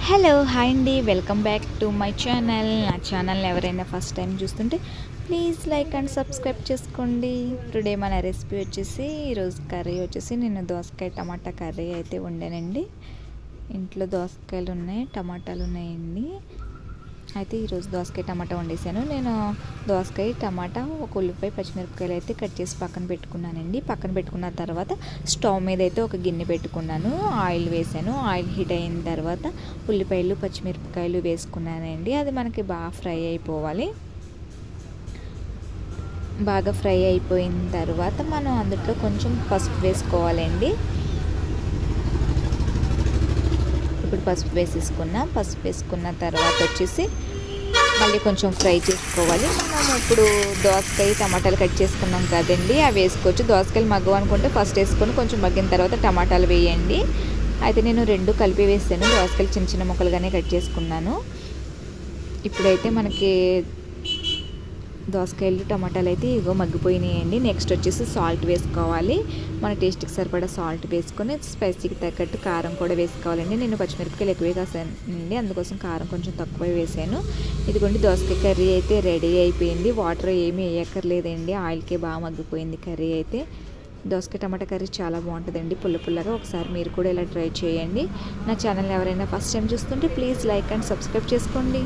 Hello hi అండి, welcome back to my channel. నా ఛానల్ని ఎవరైనా ఫస్ట్ టైం చూస్తుంటే ప్లీజ్ లైక్ అండ్ సబ్స్క్రైబ్ చేసుకోండి. టుడే మన రెసిపీ వచ్చేసి, ఈరోజు కర్రీ వచ్చేసి నేను దోసకాయ టమాటా కర్రీ అయితే వండానండి. ఇంట్లో దోసకాయలు ఉన్నాయి, టమాటాలు ఉన్నాయండి. అయితే ఈరోజు దోసకాయ టమాటా వండేసాను. నేను దోసకాయ టమాటా, ఒక ఉల్లిపాయ, పచ్చిమిరపకాయలు అయితే కట్ చేసి పక్కన పెట్టుకున్నానండి. పక్కన పెట్టుకున్న తర్వాత స్టవ్ మీద అయితే ఒక గిన్నె పెట్టుకున్నాను. ఆయిల్ వేసాను. ఆయిల్ హీట్ అయిన తర్వాత ఉల్లిపాయలు, పచ్చిమిరపకాయలు వేసుకున్నానండి. అది మనకి బాగా ఫ్రై అయిపోవాలి. బాగా ఫ్రై అయిపోయిన తర్వాత మనం అందులో కొంచెం పసుపు వేసుకోవాలండి. ఇప్పుడు పసుపు వేసేసుకున్నాం. పసుపు వేసుకున్న తర్వాత వచ్చేసి మళ్ళీ కొంచెం ఫ్రై చేసుకోవాలి. మనం ఇప్పుడు దోసకాయ టమాటాలు కట్ చేసుకున్నాం కదండి, అవి వేసుకోవచ్చు. దోసకాయలు మగ్గవు అనుకుంటే ఫస్ట్ వేసుకొని కొంచెం మగ్గిన తర్వాత టమాటాలు వేయండి. అయితే నేను రెండు కలిపి వేసాను. దోసకాయలు చిన్న చిన్న ముక్కలుగానే కట్ చేసుకున్నాను. ఇప్పుడైతే మనకి దోసకాయలు టమాటాలు అయితే ఇగో మగ్గిపోయినాయండి. నెక్స్ట్ వచ్చేసి సాల్ట్ వేసుకోవాలి. మన టేస్ట్కి సరిపడా సాల్ట్ వేసుకొని స్పైసీకి తగ్గట్టు కారం కూడా వేసుకోవాలండి. నేను పచ్చిమిరపకాయలు ఎక్కువే కాసానండి, అందుకోసం కారం కొంచెం తక్కువ వేసాను. ఇదిగోండి దోసకాయ కర్రీ అయితే రెడీ అయిపోయింది. వాటర్ ఏమీ వేయక్కర్లేదండి, ఆయిల్కే బాగా మగ్గిపోయింది కర్రీ అయితే. దోసకాయ టమాటా కర్రీ చాలా బాగుంటుందండి, పుల్ల పుల్లగా. ఒకసారి మీరు కూడా ఇలా ట్రై చేయండి. నా ఛానల్ ఎవరైనా ఫస్ట్ టైం చూస్తుంటే ప్లీజ్ లైక్ అండ్ సబ్స్క్రైబ్ చేసుకోండి.